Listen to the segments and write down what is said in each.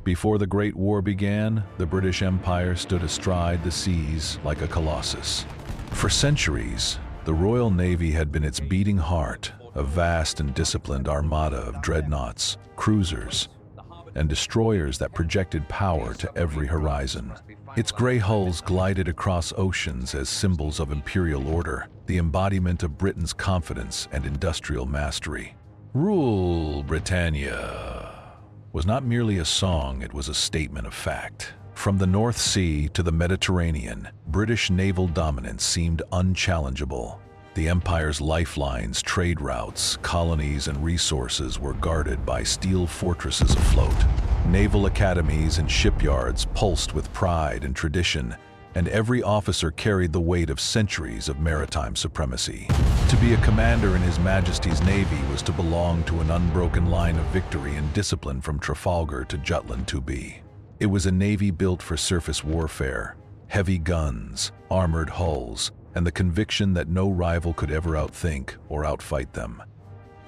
Before the Great War began, the British Empire stood astride the seas like a colossus. For centuries, the Royal Navy had been its beating heart, a vast and disciplined armada of dreadnoughts, cruisers, and destroyers that projected power to every horizon. Its gray hulls glided across oceans as symbols of imperial order, the embodiment of Britain's confidence and industrial mastery. Rule Britannia was not merely a song, it was a statement of fact. From the North Sea to the Mediterranean, British naval dominance seemed unchallengeable. The empire's lifelines, trade routes, colonies, and resources were guarded by steel fortresses afloat. Naval academies and shipyards pulsed with pride and tradition, and every officer carried the weight of centuries of maritime supremacy. To be a commander in His Majesty's Navy was to belong to an unbroken line of victory and discipline from Trafalgar to Jutland 2B. It was a navy built for surface warfare, heavy guns, armored hulls, and the conviction that no rival could ever outthink or outfight them.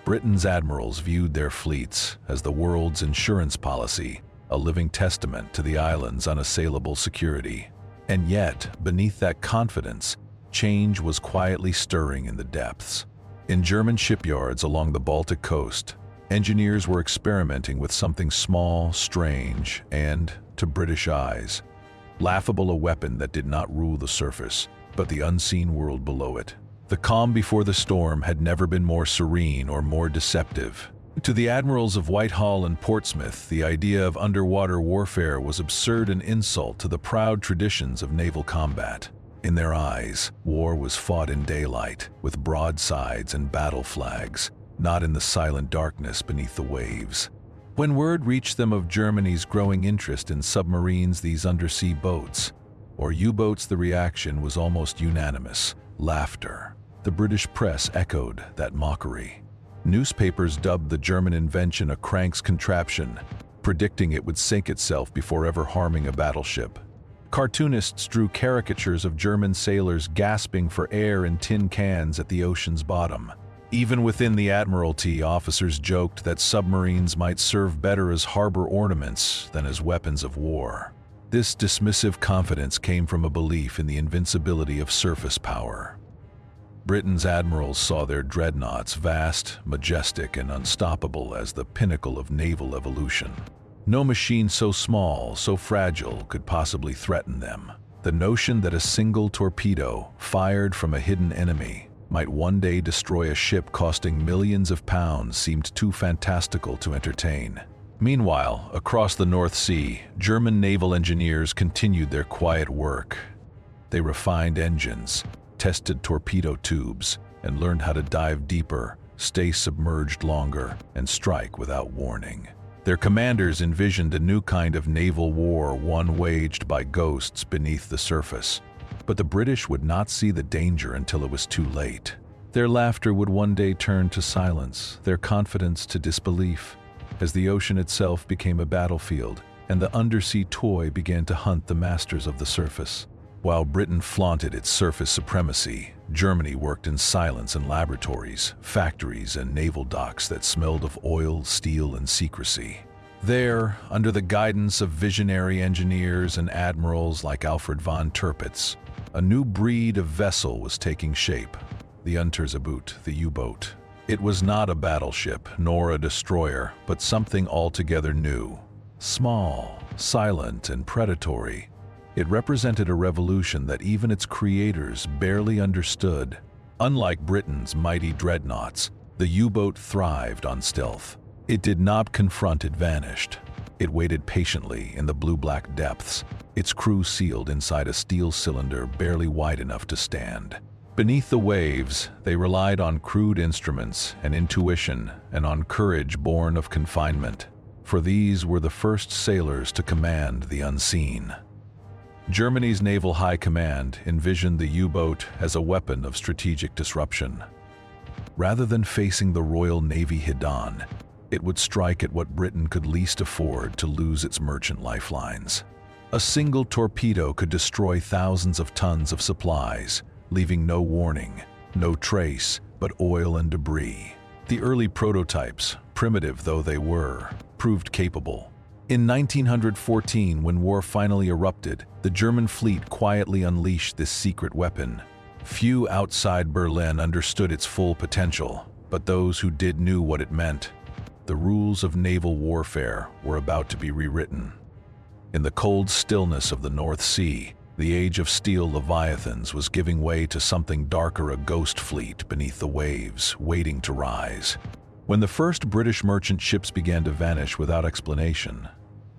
Britain's admirals viewed their fleets as the world's insurance policy, a living testament to the island's unassailable security. And yet, beneath that confidence, change was quietly stirring in the depths. In German shipyards along the Baltic coast, engineers were experimenting with something small, strange, and, to British eyes, laughable, a weapon that did not rule the surface, but the unseen world below it. The calm before the storm had never been more serene or more deceptive. To the admirals of Whitehall and Portsmouth, the idea of underwater warfare was absurd, an insult to the proud traditions of naval combat. In their eyes, war was fought in daylight, with broadsides and battle flags, not in the silent darkness beneath the waves. When word reached them of Germany's growing interest in submarines, these undersea boats, or U-boats, the reaction was almost unanimous: laughter. The British press echoed that mockery. Newspapers dubbed the German invention a crank's contraption, predicting it would sink itself before ever harming a battleship. Cartoonists drew caricatures of German sailors gasping for air in tin cans at the ocean's bottom. Even within the Admiralty, officers joked that submarines might serve better as harbor ornaments than as weapons of war. This dismissive confidence came from a belief in the invincibility of surface power. Britain's admirals saw their dreadnoughts, vast, majestic, and unstoppable, as the pinnacle of naval evolution. No machine so small, so fragile, could possibly threaten them. The notion that a single torpedo, fired from a hidden enemy, might one day destroy a ship costing millions of pounds seemed too fantastical to entertain. Meanwhile, across the North Sea, German naval engineers continued their quiet work. They refined engines, tested torpedo tubes, and learned how to dive deeper, stay submerged longer, and strike without warning. Their commanders envisioned a new kind of naval war, one waged by ghosts beneath the surface. But the British would not see the danger until it was too late. Their laughter would one day turn to silence, their confidence to disbelief, as the ocean itself became a battlefield and the undersea toy began to hunt the masters of the surface. While Britain flaunted its surface supremacy, Germany worked in silence in laboratories, factories, and naval docks that smelled of oil, steel, and secrecy. There, under the guidance of visionary engineers and admirals like Alfred von Tirpitz, a new breed of vessel was taking shape: the Untold, the U-boat. It was not a battleship, nor a destroyer, but something altogether new. Small, silent, and predatory, it represented a revolution that even its creators barely understood. Unlike Britain's mighty dreadnoughts, the U-boat thrived on stealth. It did not confront, it vanished. It waited patiently in the blue-black depths, its crew sealed inside a steel cylinder barely wide enough to stand. Beneath the waves, they relied on crude instruments and intuition, and on courage born of confinement, for these were the first sailors to command the unseen. Germany's Naval High Command envisioned the U-boat as a weapon of strategic disruption. Rather than facing the Royal Navy head-on, it would strike at what Britain could least afford: to lose its merchant lifelines. A single torpedo could destroy thousands of tons of supplies, leaving no warning, no trace, but oil and debris. The early prototypes, primitive though they were, proved capable. In 1914, when war finally erupted, the German fleet quietly unleashed this secret weapon. Few outside Berlin understood its full potential, but those who did knew what it meant. The rules of naval warfare were about to be rewritten. In the cold stillness of the North Sea, the age of steel leviathans was giving way to something darker, a ghost fleet beneath the waves, waiting to rise. When the first British merchant ships began to vanish without explanation,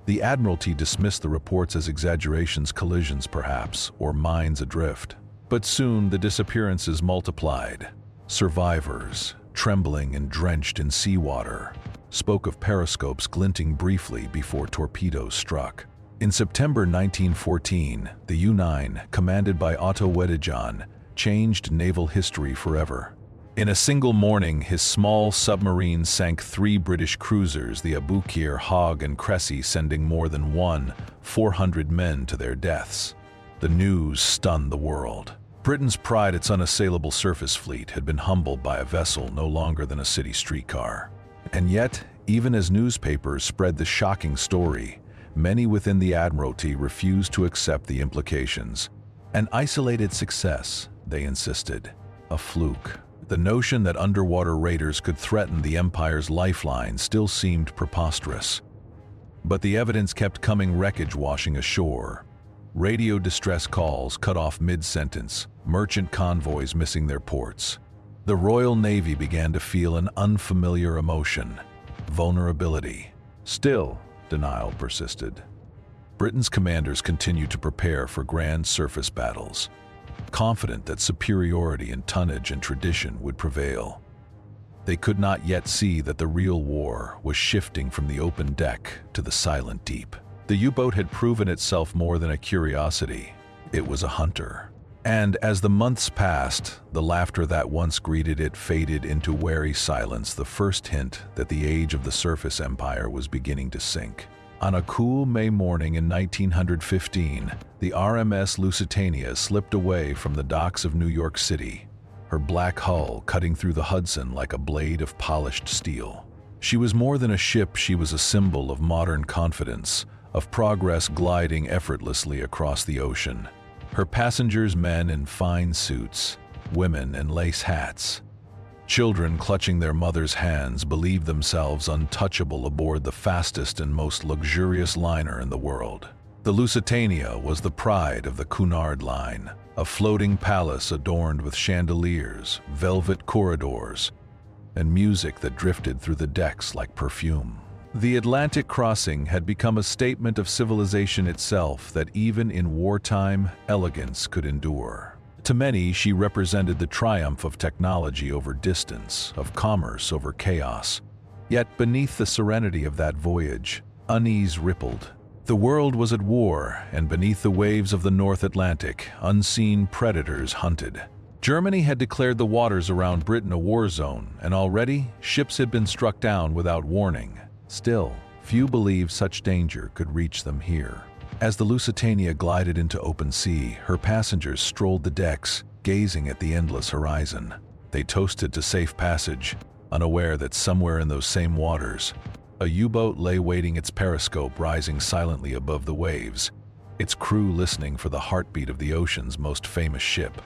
the Admiralty dismissed the reports as exaggerations, collisions perhaps, or mines adrift. But soon the disappearances multiplied. Survivors, trembling and drenched in seawater, spoke of periscopes glinting briefly before torpedoes struck. In September 1914, the U-9, commanded by Otto Weddigen, changed naval history forever. In a single morning, his small submarine sank 3 British cruisers, the Aboukir, Hogg, and Cressy, sending more than 400 men to their deaths. The news stunned the world. Britain's pride, its unassailable surface fleet, had been humbled by a vessel no longer than a city streetcar. And yet, even as newspapers spread the shocking story, many within the Admiralty refused to accept the implications. An isolated success, they insisted. A fluke. The notion that underwater raiders could threaten the Empire's lifeline still seemed preposterous. But the evidence kept coming, wreckage washing ashore. Radio distress calls cut off mid-sentence, merchant convoys missing their ports. The Royal Navy began to feel an unfamiliar emotion: vulnerability. Still, denial persisted. Britain's commanders continued to prepare for grand surface battles, confident that superiority in tonnage and tradition would prevail. They could not yet see that the real war was shifting from the open deck to the silent deep. The U-boat had proven itself more than a curiosity. It was a hunter. And as the months passed, the laughter that once greeted it faded into wary silence, the first hint that the age of the surface empire was beginning to sink. On a cool May morning in 1915, the RMS Lusitania slipped away from the docks of New York City, her black hull cutting through the Hudson like a blade of polished steel. She was more than a ship, she was a symbol of modern confidence, of progress gliding effortlessly across the ocean. Her passengers, men in fine suits, women in lace hats. Children clutching their mothers' hands believed themselves untouchable aboard the fastest and most luxurious liner in the world. The Lusitania was the pride of the Cunard Line, a floating palace adorned with chandeliers, velvet corridors, and music that drifted through the decks like perfume. The Atlantic crossing had become a statement of civilization itself, that even in wartime, elegance could endure. To many, she represented the triumph of technology over distance, of commerce over chaos. Yet beneath the serenity of that voyage, unease rippled. The world was at war, and beneath the waves of the North Atlantic, unseen predators hunted. Germany had declared the waters around Britain a war zone, and already ships had been struck down without warning. Still, few believed such danger could reach them here. As the Lusitania glided into open sea, her passengers strolled the decks, gazing at the endless horizon. They toasted to safe passage, unaware that somewhere in those same waters, a U-boat lay waiting, its periscope rising silently above the waves, its crew listening for the heartbeat of the ocean's most famous ship.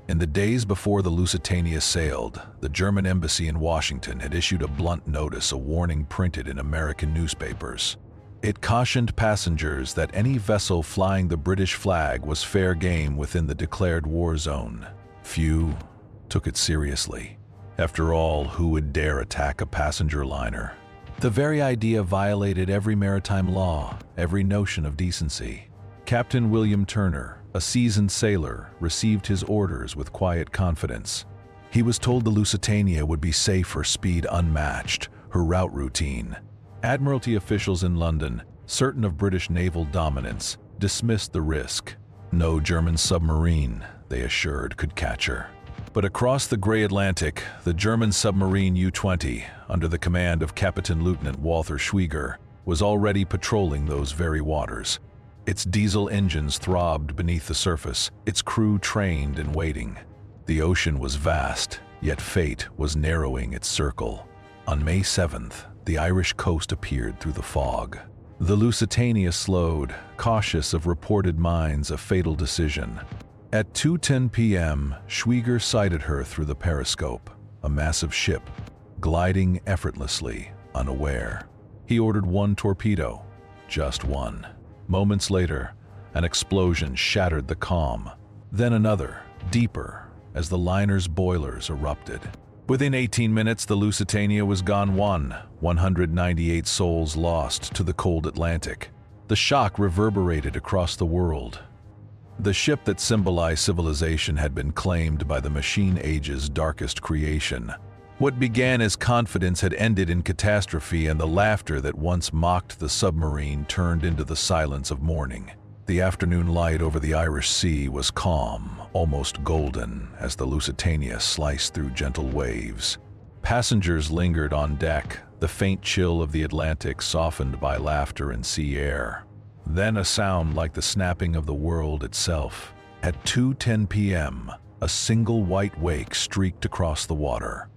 In the days before the Lusitania sailed, the German embassy in Washington had issued a blunt notice, a warning printed in American newspapers. It cautioned passengers that any vessel flying the British flag was fair game within the declared war zone. Few took it seriously. After all, who would dare attack a passenger liner? The very idea violated every maritime law, every notion of decency. Captain William Turner, a seasoned sailor, received his orders with quiet confidence. He was told the Lusitania would be safe, her speed unmatched, her route routine. Admiralty officials in London, certain of British naval dominance, dismissed the risk. No German submarine, they assured, could catch her. But across the gray Atlantic, the German submarine U-20, under the command of Captain Lieutenant Walter Schwieger, was already patrolling those very waters. Its diesel engines throbbed beneath the surface, its crew trained and waiting. The ocean was vast, yet fate was narrowing its circle. On May 7th, the Irish coast appeared through the fog. The Lusitania slowed, cautious of reported mines, a fatal decision. At 2:10 p.m., Schwieger sighted her through the periscope, a massive ship, gliding effortlessly, unaware. He ordered one torpedo, just one. Moments later, an explosion shattered the calm. Then another, deeper, as the liner's boilers erupted. Within 18 minutes, the Lusitania was gone, 198 souls lost to the cold Atlantic. The shock reverberated across the world. The ship that symbolized civilization had been claimed by the machine age's darkest creation. What began as confidence had ended in catastrophe, and the laughter that once mocked the submarine turned into the silence of mourning. The afternoon light over the Irish Sea was calm, almost golden, as the Lusitania sliced through gentle waves. Passengers lingered on deck, the faint chill of the Atlantic softened by laughter and sea air. Then a sound like the snapping of the world itself. At 2:10 p.m., a single white wake streaked across the water.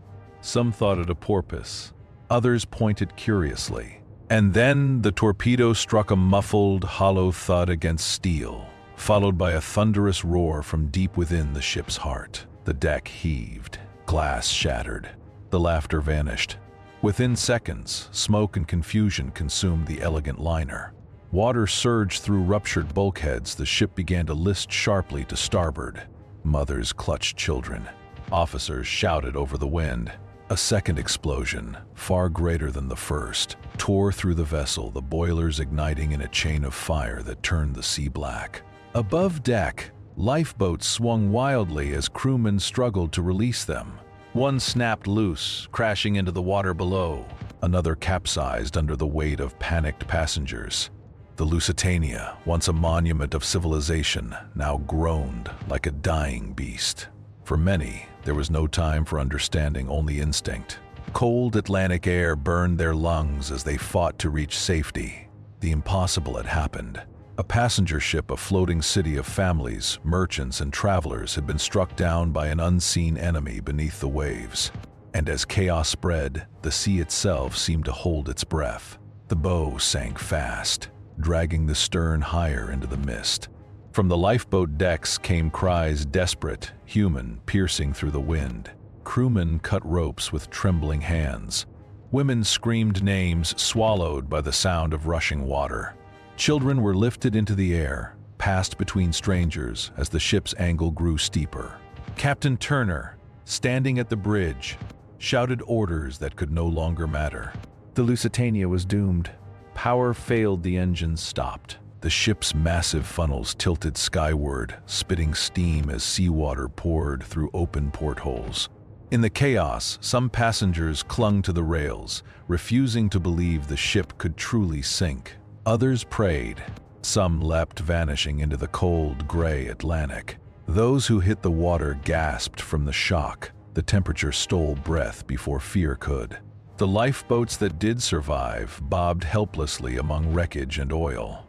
Some thought it a porpoise, others pointed curiously. And then the torpedo struck a muffled, hollow thud against steel, followed by a thunderous roar from deep within the ship's heart. The deck heaved, glass shattered. The laughter vanished. Within seconds, smoke and confusion consumed the elegant liner. Water surged through ruptured bulkheads. The ship began to list sharply to starboard. Mothers clutched children. Officers shouted over the wind. A second explosion, far greater than the first, tore through the vessel, the boilers igniting in a chain of fire that turned the sea black. Above deck, lifeboats swung wildly as crewmen struggled to release them. One snapped loose, crashing into the water below. Another capsized under the weight of panicked passengers. The Lusitania, once a monument of civilization, now groaned like a dying beast. For many, there was no time for understanding, only instinct. Cold Atlantic air burned their lungs as they fought to reach safety. The impossible had happened. A passenger ship, a floating city of families, merchants, and travelers, had been struck down by an unseen enemy beneath the waves. And as chaos spread, the sea itself seemed to hold its breath. The bow sank fast, dragging the stern higher into the mist. From the lifeboat decks came cries, desperate, human, piercing through the wind. Crewmen cut ropes with trembling hands. Women screamed names, swallowed by the sound of rushing water. Children were lifted into the air, passed between strangers as the ship's angle grew steeper. Captain Turner, standing at the bridge, shouted orders that could no longer matter. The Lusitania was doomed. Power failed, the engines stopped. The ship's massive funnels tilted skyward, spitting steam as seawater poured through open portholes. In the chaos, some passengers clung to the rails, refusing to believe the ship could truly sink. Others prayed. Some leapt, vanishing into the cold, gray Atlantic. Those who hit the water gasped from the shock. The temperature stole breath before fear could. The lifeboats that did survive bobbed helplessly among wreckage and oil.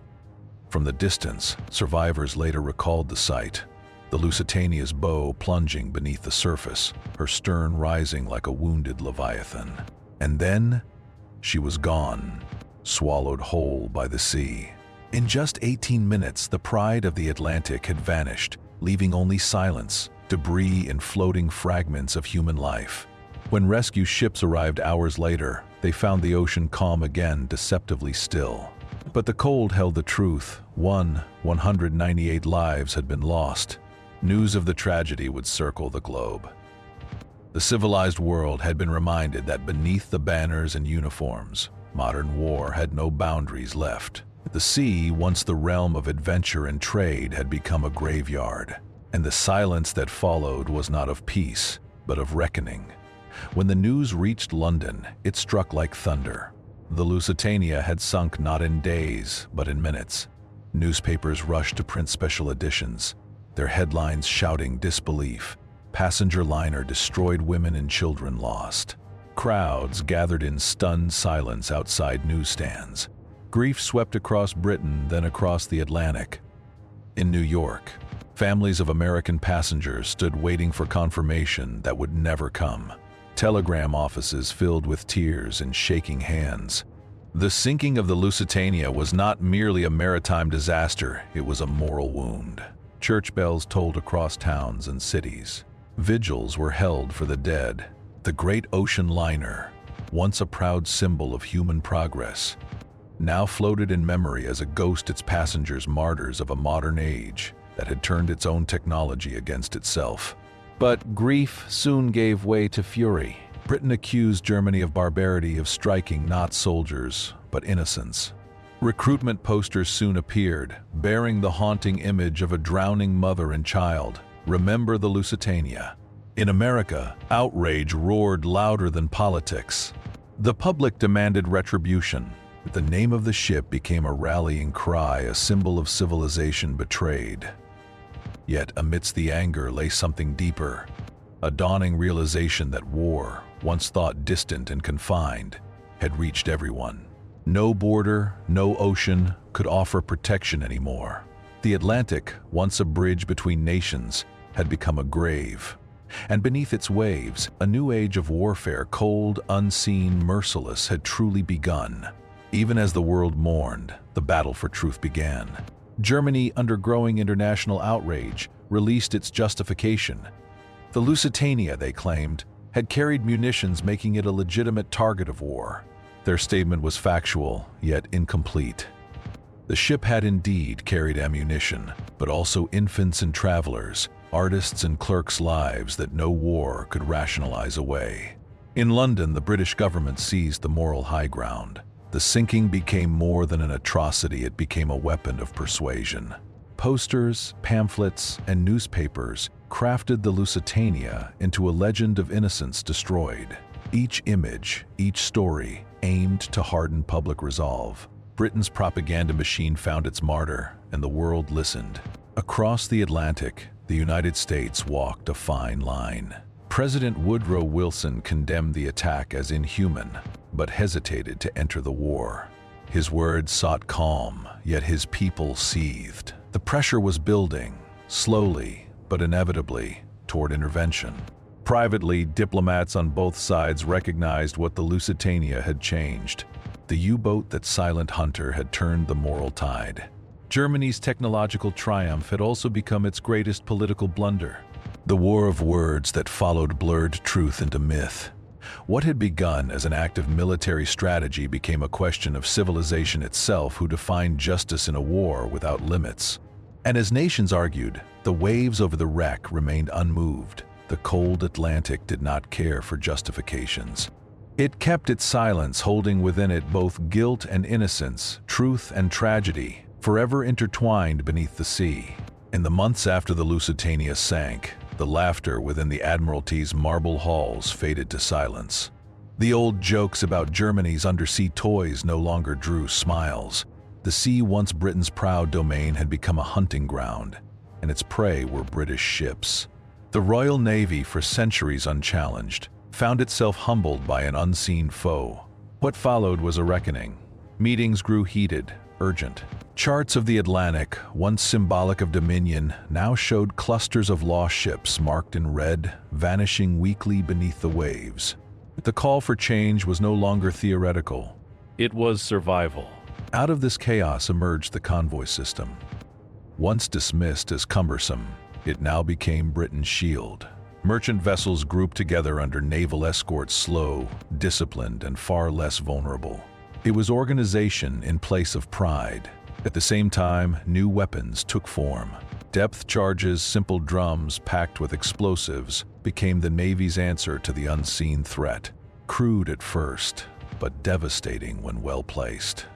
From the distance, survivors later recalled the sight. The Lusitania's bow plunging beneath the surface, her stern rising like a wounded leviathan. And then, she was gone, swallowed whole by the sea. In just 18 minutes, the pride of the Atlantic had vanished, leaving only silence, debris, and floating fragments of human life. When rescue ships arrived hours later, they found the ocean calm again, deceptively still. But the cold held the truth. 198 lives had been lost. News of the tragedy would circle the globe. The civilized world had been reminded that beneath the banners and uniforms, modern war had no boundaries left. The sea, once the realm of adventure and trade, had become a graveyard, and the silence that followed was not of peace, but of reckoning. When the news reached London, it struck like thunder. The Lusitania had sunk not in days, but in minutes. Newspapers rushed to print special editions, their headlines shouting disbelief. Passenger liner destroyed, women and children lost. Crowds gathered in stunned silence outside newsstands. Grief swept across Britain, then across the Atlantic. In New York, families of American passengers stood waiting for confirmation that would never come. Telegram offices filled with tears and shaking hands. The sinking of the Lusitania was not merely a maritime disaster, it was a moral wound. Church bells tolled across towns and cities. Vigils were held for the dead. The great ocean liner, once a proud symbol of human progress, now floated in memory as a ghost, its passengers martyrs of a modern age that had turned its own technology against itself. But grief soon gave way to fury. Britain accused Germany of barbarity, of striking not soldiers, but innocents. Recruitment posters soon appeared, bearing the haunting image of a drowning mother and child. Remember the Lusitania. In America, outrage roared louder than politics. The public demanded retribution. The name of the ship became a rallying cry, a symbol of civilization betrayed. Yet amidst the anger lay something deeper, a dawning realization that war, once thought distant and confined, had reached everyone. No border, no ocean could offer protection anymore. The Atlantic, once a bridge between nations, had become a grave. And beneath its waves, a new age of warfare, cold, unseen, merciless, had truly begun. Even as the world mourned, the battle for truth began. Germany, under growing international outrage, released its justification. The Lusitania, they claimed, had carried munitions, making it a legitimate target of war. Their statement was factual, yet incomplete. The ship had indeed carried ammunition, but also infants and travelers, artists and clerks' lives that no war could rationalize away. In London, the British government seized the moral high ground. The sinking became more than an atrocity, it became a weapon of persuasion. Posters, pamphlets, and newspapers crafted the Lusitania into a legend of innocence destroyed. Each image, each story, aimed to harden public resolve. Britain's propaganda machine found its martyr, and the world listened. Across the Atlantic, the United States walked a fine line. President Woodrow Wilson condemned the attack as inhuman, but hesitated to enter the war. His words sought calm, yet his people seethed. The pressure was building, slowly but inevitably, toward intervention. Privately, diplomats on both sides recognized what the Lusitania had changed. The U-boat, that silent hunter, had turned the moral tide. Germany's technological triumph had also become its greatest political blunder. The war of words that followed blurred truth into myth. What had begun as an act of military strategy became a question of civilization itself, who defined justice in a war without limits. And as nations argued, the waves over the wreck remained unmoved. The cold Atlantic did not care for justifications. It kept its silence, holding within it both guilt and innocence, truth and tragedy, forever intertwined beneath the sea. In the months after the Lusitania sank, the laughter within the Admiralty's marble halls faded to silence. The old jokes about Germany's undersea toys no longer drew smiles. The sea, once Britain's proud domain, had become a hunting ground, and its prey were British ships. The Royal Navy, for centuries unchallenged, found itself humbled by an unseen foe. What followed was a reckoning. Meetings grew heated, urgent. Charts of the Atlantic, once symbolic of dominion, now showed clusters of lost ships marked in red, vanishing weekly beneath the waves. The call for change was no longer theoretical. It was survival. Out of this chaos emerged the convoy system. Once dismissed as cumbersome, it now became Britain's shield. Merchant vessels grouped together under naval escorts, slow, disciplined, and far less vulnerable. It was organization in place of pride. At the same time, new weapons took form. Depth charges, simple drums packed with explosives, became the Navy's answer to the unseen threat. Crude at first, but devastating when well placed.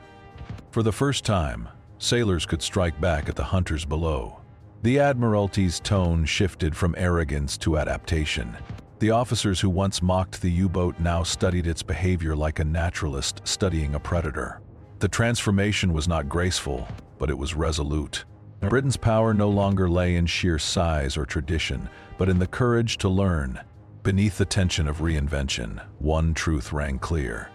For the first time, sailors could strike back at the hunters below. The Admiralty's tone shifted from arrogance to adaptation. The officers who once mocked the U-boat now studied its behavior like a naturalist studying a predator. The transformation was not graceful, but it was resolute. Britain's power no longer lay in sheer size or tradition, but in the courage to learn. Beneath the tension of reinvention, one truth rang clear.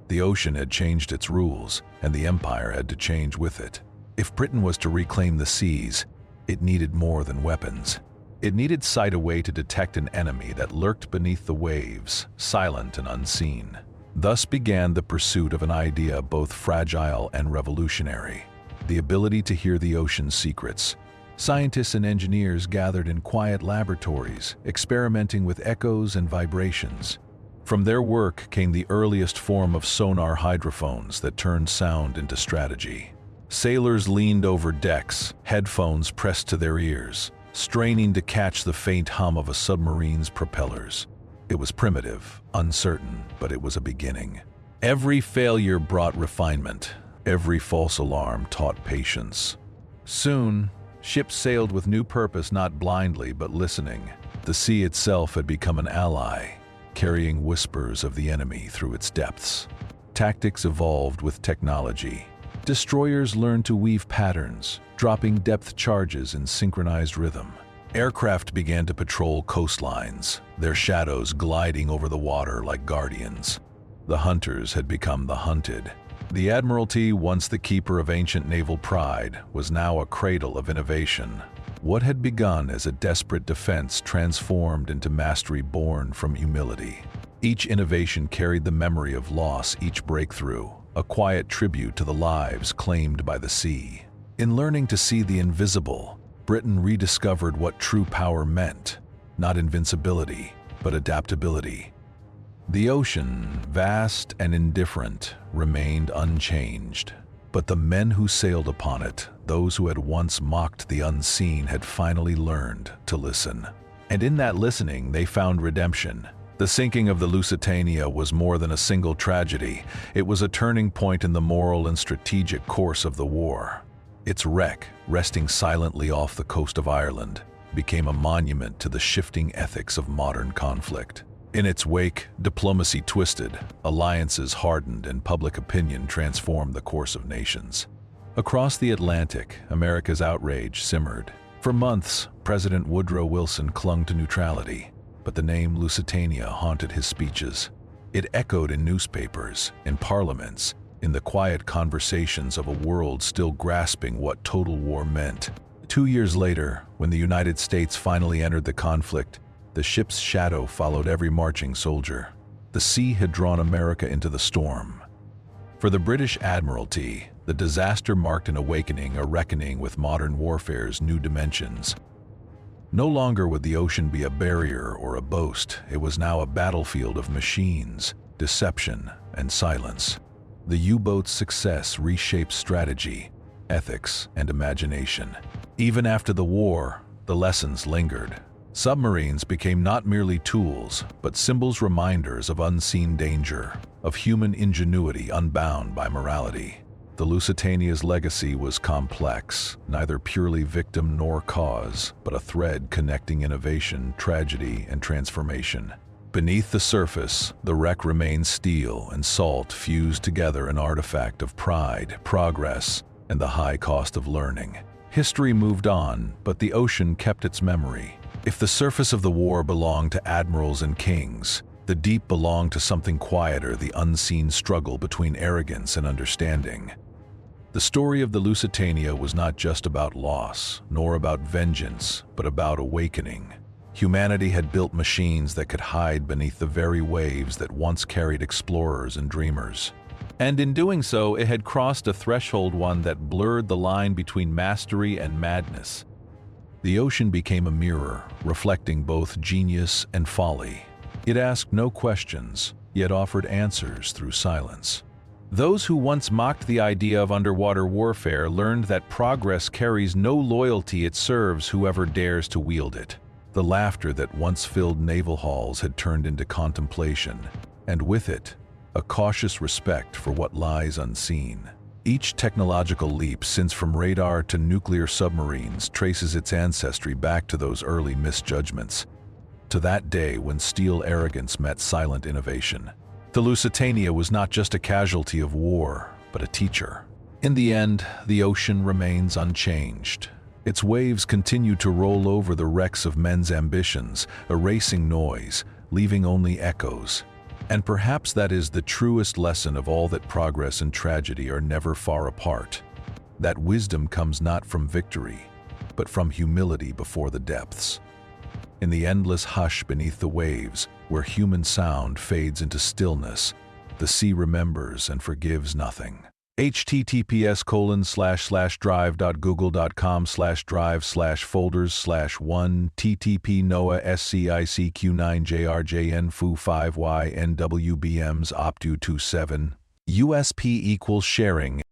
The ocean had changed its rules, and the empire had to change with it. If Britain was to reclaim the seas, it needed more than weapons. It needed sight, a way to detect an enemy that lurked beneath the waves, silent and unseen. Thus began the pursuit of an idea both fragile and revolutionary: the ability to hear the ocean's secrets. Scientists and engineers gathered in quiet laboratories, experimenting with echoes and vibrations. From their work came the earliest form of sonar hydrophones that turned sound into strategy. Sailors leaned over decks, headphones pressed to their ears, straining to catch the faint hum of a submarine's propellers. It was primitive, uncertain, but it was a beginning. Every failure brought refinement. Every false alarm taught patience. Soon, ships sailed with new purpose, not blindly but listening. The sea itself had become an ally, carrying whispers of the enemy through its depths. Tactics evolved with technology. Destroyers learned to weave patterns, dropping depth charges in synchronized rhythm. Aircraft began to patrol coastlines, their shadows gliding over the water like guardians. The hunters had become the hunted. The Admiralty, once the keeper of ancient naval pride, was now a cradle of innovation. What had begun as a desperate defense transformed into mastery born from humility. Each innovation carried the memory of loss, each breakthrough, a quiet tribute to the lives claimed by the sea. In learning to see the invisible, Britain rediscovered what true power meant: not invincibility, but adaptability. The ocean, vast and indifferent, remained unchanged. But the men who sailed upon it, those who had once mocked the unseen, had finally learned to listen. And in that listening, they found redemption. The sinking of the Lusitania was more than a single tragedy. It was a turning point in the moral and strategic course of the war. Its wreck, resting silently off the coast of Ireland, became a monument to the shifting ethics of modern conflict. In its wake, diplomacy twisted, alliances hardened, and public opinion transformed the course of nations. Across the Atlantic, America's outrage simmered. For months, President Woodrow Wilson clung to neutrality, but the name Lusitania haunted his speeches. It echoed in newspapers, in parliaments, in the quiet conversations of a world still grasping what total war meant. 2 years later, when the United States finally entered the conflict, the ship's shadow followed every marching soldier. The sea had drawn America into the storm. For the British Admiralty, the disaster marked an awakening, a reckoning with modern warfare's new dimensions. No longer would the ocean be a barrier or a boast. It was now a battlefield of machines, deception, and silence. The U-boat's success reshaped strategy, ethics, and imagination. Even after the war, the lessons lingered. Submarines became not merely tools, but symbols, reminders of unseen danger, of human ingenuity unbound by morality. The Lusitania's legacy was complex, neither purely victim nor cause, but a thread connecting innovation, tragedy, and transformation. Beneath the surface, the wreck remained steel and salt fused together, an artifact of pride, progress, and the high cost of learning. History moved on, but the ocean kept its memory. If the surface of the war belonged to admirals and kings, the deep belonged to something quieter, the unseen struggle between arrogance and understanding. The story of the Lusitania was not just about loss, nor about vengeance, but about awakening. Humanity had built machines that could hide beneath the very waves that once carried explorers and dreamers. And in doing so, it had crossed a threshold, one that blurred the line between mastery and madness. The ocean became a mirror, reflecting both genius and folly. It asked no questions, yet offered answers through silence. Those who once mocked the idea of underwater warfare learned that progress carries no loyalty, it serves whoever dares to wield it. The laughter that once filled naval halls had turned into contemplation, and with it, a cautious respect for what lies unseen. Each technological leap, since from radar to nuclear submarines, traces its ancestry back to those early misjudgments, to that day when steel arrogance met silent innovation. The Lusitania was not just a casualty of war, but a teacher. In the end, the ocean remains unchanged. Its waves continue to roll over the wrecks of men's ambitions, erasing noise, leaving only echoes. And perhaps that is the truest lesson of all, that progress and tragedy are never far apart. That wisdom comes not from victory, but from humility before the depths. In the endless hush beneath the waves, where human sound fades into stillness, The sea remembers and forgives nothing. https://drive.google.com/drive/folders/1 ttp noah sciq9jrjn foo 5 ynwbms optu 27 USP equals sharing